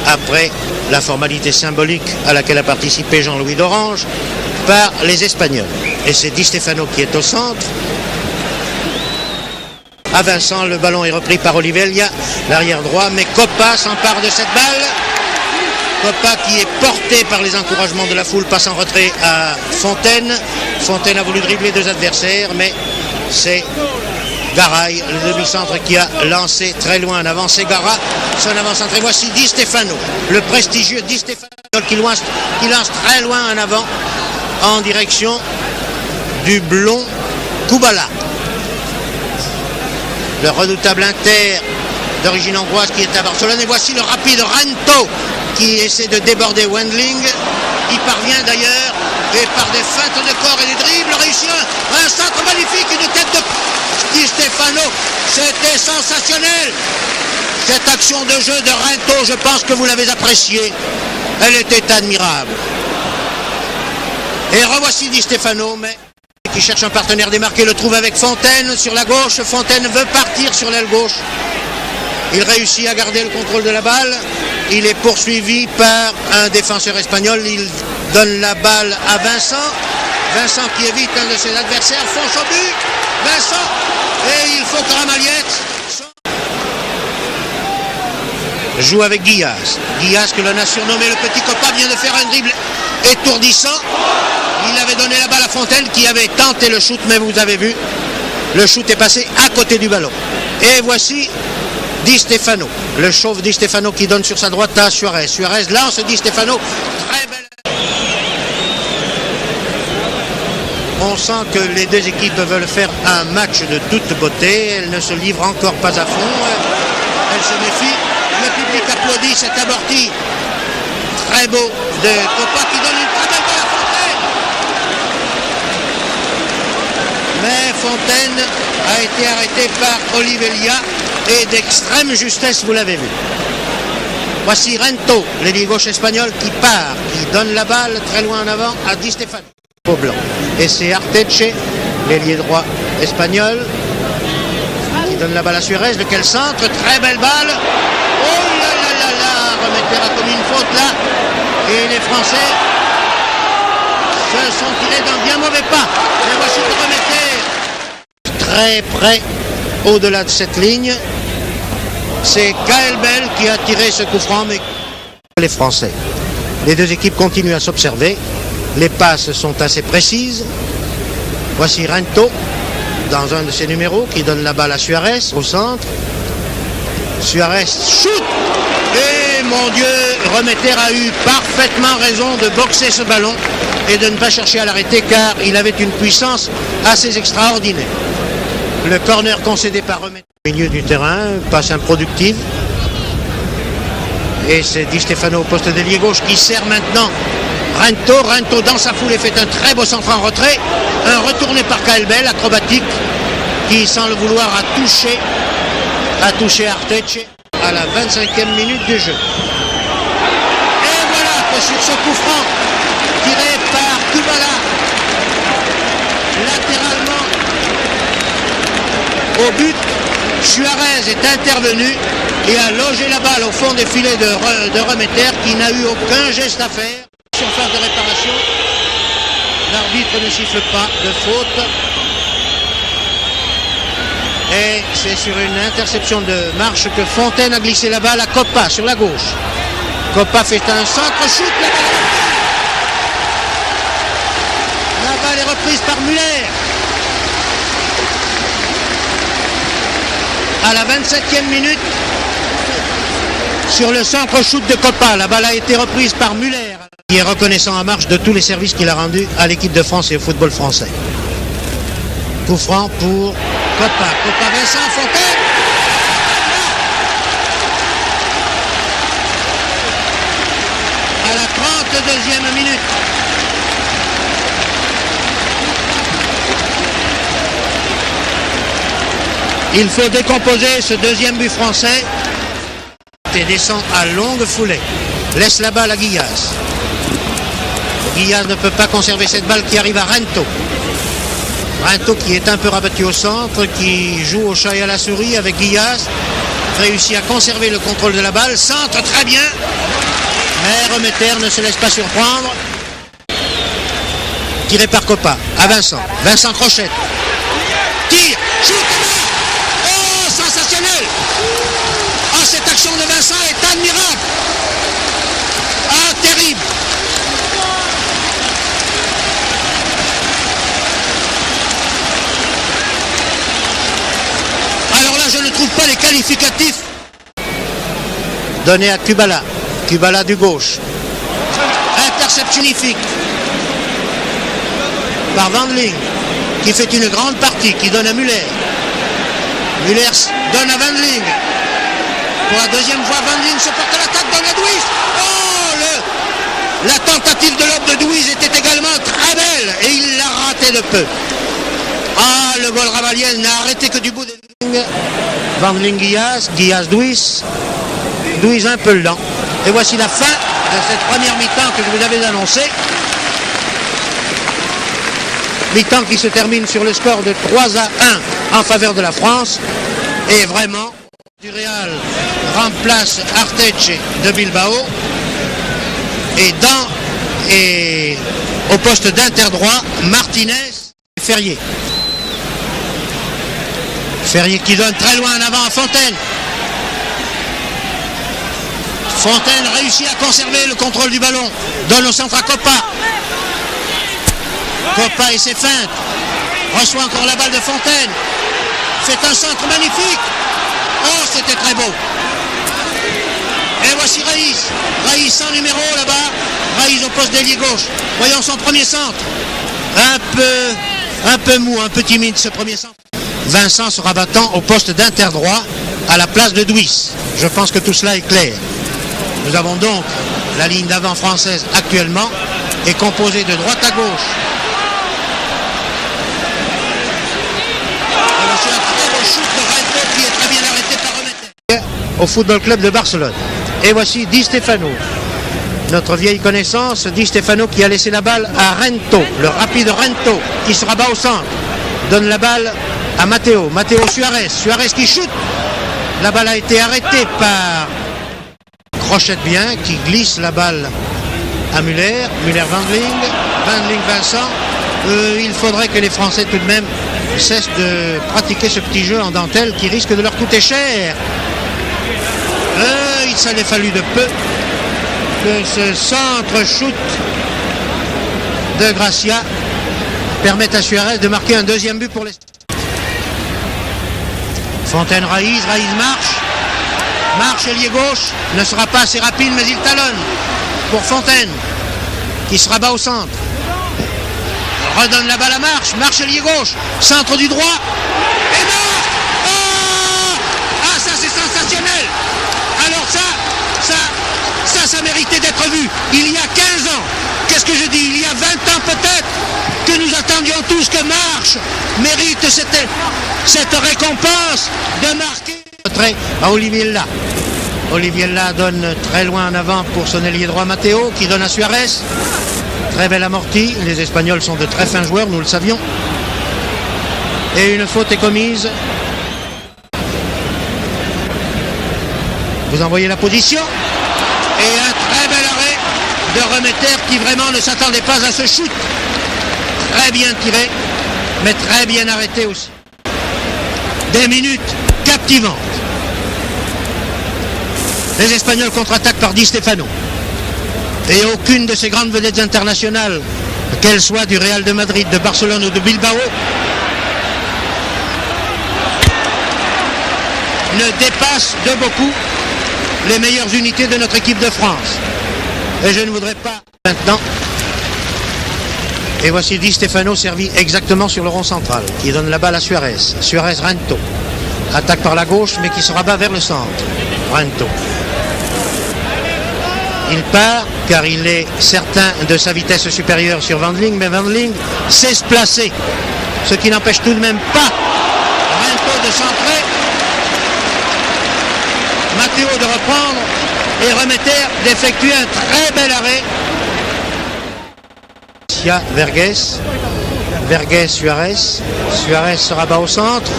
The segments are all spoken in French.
après la formalité symbolique à laquelle a participé Jean-Louis d'Orange, par les Espagnols. Et c'est Di Stefano qui est au centre. À Vincent, le ballon est repris par Olivelia, l'arrière droit, mais Coppa s'empare de cette balle. Coppa qui est porté par les encouragements de la foule passe en retrait à Fontaine. Fontaine a voulu dribbler deux adversaires, mais c'est Garay, le demi-centre, qui a lancé très loin en avant. C'est Gara, son avant-centre. Et voici Di Stefano, le prestigieux Di Stefano qui lance très loin en avant en direction du blond Kubala. Le redoutable Inter d'origine hongroise qui est à Barcelone. Et voici le rapide Rento qui essaie de déborder Wendling. Il parvient d'ailleurs, et par des feintes de corps et des dribbles, réussit un centre magnifique, une tête de Di Stefano. C'était sensationnel. Cette action de jeu de Rento, je pense que vous l'avez appréciée. Elle était admirable. Et revoici Di Stefano, mais qui cherche un partenaire démarqué, le trouve avec Fontaine sur la gauche. Fontaine veut partir sur l'aile gauche. Il réussit à garder le contrôle de la balle. Il est poursuivi par un défenseur espagnol. Il donne la balle à Vincent. Vincent qui évite un de ses adversaires, fonce au but. Vincent, et il faut que Ramaliette joue avec Guillaz. Guillaz que l'on a surnommé le petit Coppa vient de faire un dribble étourdissant. Il avait donné la balle à Fontaine qui avait tenté le shoot, mais vous avez vu, le shoot est passé à côté du ballon. Et voici Di Stefano, le chauve Di Stefano qui donne sur sa droite à Suarez. Suarez lance Di Stefano, très belle. On sent que les deux équipes veulent faire un match de toute beauté. Elles ne se livrent encore pas à fond. Elles se méfient. Le public applaudit cet amorti très beau de Coppa qui donne une très belle balle à Fontaine. Mais Fontaine a été arrêté par Olivelia et d'extrême justesse, vous l'avez vu. Voici Rento, l'ailier gauche espagnol qui part, qui donne la balle très loin en avant à Di Stefano au blanc. Et c'est Arteche, l'ailier droit espagnol, qui donne la balle à Suarez, lequel centre, très belle balle. Oh là là là là, Remeter a commis une faute là. Et les Français se sont tirés d'un bien mauvais pas. Et voici le Remeter très près, au-delà de cette ligne. C'est Gaël Bell qui a tiré ce coup franc, mais les Français. Les deux équipes continuent à s'observer. Les passes sont assez précises. Voici Rento, dans un de ses numéros, qui donne la balle à Suarez, au centre. Suarez shoot. Et mon Dieu, Remeter a eu parfaitement raison de boxer ce ballon et de ne pas chercher à l'arrêter, car il avait une puissance assez extraordinaire. Le corner concédé par Remeter au milieu du terrain, passe improductive. Et c'est Di Stefano au poste d'ailier gauche qui sert maintenant Rento. Rento dans sa foulée fait un très beau centre en retrait. Un retourné par Gaël Bell, acrobatique, qui sans le vouloir a touché Arteche à la 25e minute du jeu. Et voilà que sur ce coup franc tiré par Kubala latéralement au but, Suarez est intervenu et a logé la balle au fond des filets de Remeter qui n'a eu aucun geste à faire. Surface de réparation, l'arbitre ne siffle pas de faute. Et c'est sur une interception de marche que Fontaine a glissé la balle à Coppa sur la gauche. Coppa fait un centre shoot. La balle est reprise par Muller. À la 27e minute, sur le centre shoot de Coppa, la balle a été reprise par Muller, qui est reconnaissant en marche de tous les services qu'il a rendus à l'équipe de France et au football français. Coup franc pour Coppa. Coppa, Vincent, Fontaine. À la 32e minute. Il faut décomposer ce deuxième but français. Et descend à longue foulée. Laisse la balle à Guillaz. Guillaz ne peut pas conserver cette balle qui arrive à Rento. Rento qui est un peu rabattu au centre, qui joue au chat et à la souris avec Guillaz. réussit à conserver le contrôle de la balle, centre très bien, mais Remeter ne se laisse pas surprendre. Tiré par Coppa, à Vincent, Vincent crochette, tire, shoot, oh sensationnel, oh cette action de Vincent est admirable, ah terrible. Alors là je ne trouve pas les qualificatifs donnés à Kubala, Kubala du gauche, interception magnifique par Wendling qui fait une grande partie, qui donne à Müller. Müller donne à Wendling. Pour la deuxième fois, Wendling se porte à l'attaque, donne à Douys. Oh, la tentative de lobe de Douys était également très belle et il l'a raté de peu. Ah, le goal Ravaliel n'a arrêté que du bout des lignes. Wendling Guillaz, Guillaz Douys. Douys un peu lent. Et voici la fin de cette première mi-temps que je vous avais annoncée. Mi-temps qui se termine sur le score de 3-1 en faveur de la France. Et vraiment, du Real remplace Arteche de Bilbao. Et au poste d'interdroit, Martinez et Ferrier. Ferrier qui donne très loin en avant à Fontaine. Fontaine réussit à conserver le contrôle du ballon. Donne au centre à Coppa. Coppa et ses feintes. Reçoit encore la balle de Fontaine. Fait un centre magnifique. Oh, c'était très beau. Et voici Raïs. Raïs sans numéro là-bas. Raïs au poste d'ailier gauche. Voyons son premier centre. Un peu mou, un peu timide ce premier centre. Vincent sera battant au poste d'interdroit à la place de Douys. Je pense que tout cela est clair. Nous avons donc la ligne d'avant française actuellement est composée de droite à gauche. Et voici un très beau shoot de Rento qui est très bien arrêté par Remeter. Au Football Club de Barcelone. Et voici Di Stefano, notre vieille connaissance, Di Stefano qui a laissé la balle à Rento, le rapide Rento qui se rabat au centre. Donne la balle à Matteo, Matteo Suarez, Suarez qui shoot. La balle a été arrêtée par Crochette bien, qui glisse la balle à Müller, Müller Wendling, Wendling Vincent. Il faudrait que les Français tout de même cessent de pratiquer ce petit jeu en dentelle qui risque de leur coûter cher. Il s'en est fallu de peu que ce centre-shoot de Gracia permette à Suarez de marquer un deuxième but pour les... Fontaine Raïs, Raïs marche ailier gauche, ne sera pas assez rapide mais il talonne pour Fontaine qui se rabat au centre. Redonne la balle à Marche ailier gauche, centre du droit et marque. Ah, ça c'est sensationnel. Alors ça méritait d'être vu il y a 15 ans. Qu'est-ce que je dis? Il y a 20 ans peut-être que nous attendions tous que Marche mérite cette récompense de marquer. À Olivier Lla. Olivier Lla donne très loin en avant pour son ailier droit Matteo qui donne à Suarez. Très belle amortie. Les Espagnols sont de très fins joueurs, nous le savions. Et une faute est commise. Vous en voyez la position. Et un très bel arrêt de Remeter qui vraiment ne s'attendait pas à ce shoot. Très bien tiré, mais très bien arrêté aussi. Des minutes captivantes. Les Espagnols contre-attaquent par Di Stefano. Et aucune de ces grandes vedettes internationales, qu'elles soient du Real de Madrid, de Barcelone ou de Bilbao, ne dépasse de beaucoup les meilleures unités de notre équipe de France. Et je ne voudrais pas maintenant. Et voici Di Stefano servi exactement sur le rond central, qui donne la balle à Suarez. Suarez Rento. Attaque par la gauche, mais qui se rabat vers le centre. Rento. Il part, car il est certain de sa vitesse supérieure sur Wendling, mais Wendling sait se placer. Ce qui n'empêche tout de même pas Rento de centrer. Matteo de reprendre et Remeter d'effectuer un très bel arrêt. Vergues, Suarez. Suarez se rabat au centre.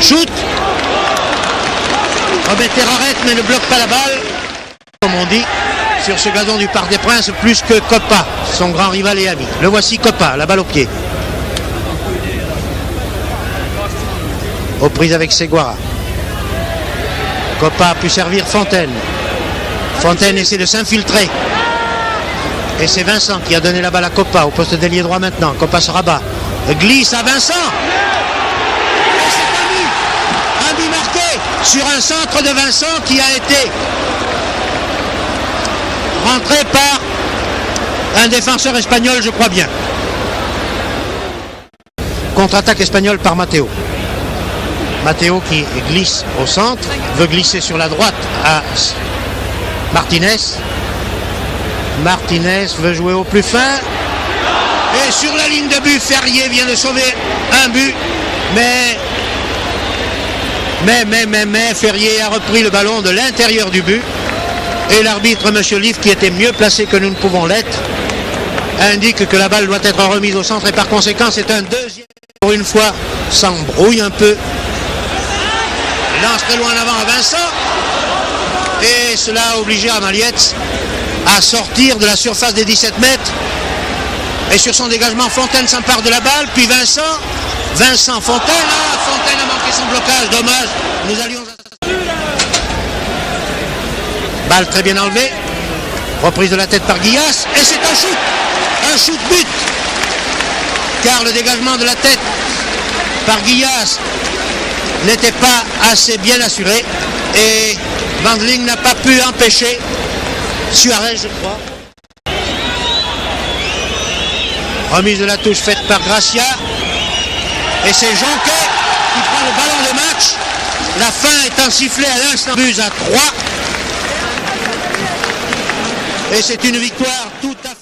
Shoot. Remettez Raret, mais ne bloque pas la balle. Comme on dit, sur ce gazon du Parc des Princes, plus que Coppa, son grand rival et ami. Le voici Coppa, la balle au pied. Aux prises avec Seguara. Coppa a pu servir Fontaine. Fontaine essaie de s'infiltrer. Et c'est Vincent qui a donné la balle à Coppa au poste d'ailier droit maintenant. Coppa se rabat. Glisse à Vincent. Et c'est un but marqué sur un centre de Vincent qui a été rentré par un défenseur espagnol, je crois bien. Contre-attaque espagnole par Matteo. Matteo qui glisse au centre, veut glisser sur la droite à Martinez. Martinez veut jouer au plus fin. Et sur la ligne de but, Ferrier vient de sauver un but. Mais Ferrier a repris le ballon de l'intérieur du but. Et l'arbitre, M. Liv, qui était mieux placé que nous ne pouvons l'être, indique que la balle doit être remise au centre. Et par conséquent, c'est un deuxième. Pour une fois, s'embrouille un peu. Lance très loin en avant à Vincent. Et cela a obligé Amalietz à sortir de la surface des 17 mètres. Et sur son dégagement, Fontaine s'empare de la balle. Puis Vincent, Fontaine. Ah, Fontaine a manqué son blocage. Dommage. Nous allions... Balle très bien enlevée. Reprise de la tête par Guillas. Et c'est un shoot. Un shoot but. Car le dégagement de la tête par Guillas n'était pas assez bien assuré. Et Wandling n'a pas pu empêcher Suarez, je crois. Remise de la touche faite par Gracia. Et c'est Jonquet qui prend le ballon de match. La fin étant sifflée à l'instant. But à 3. Et c'est une victoire tout à fait...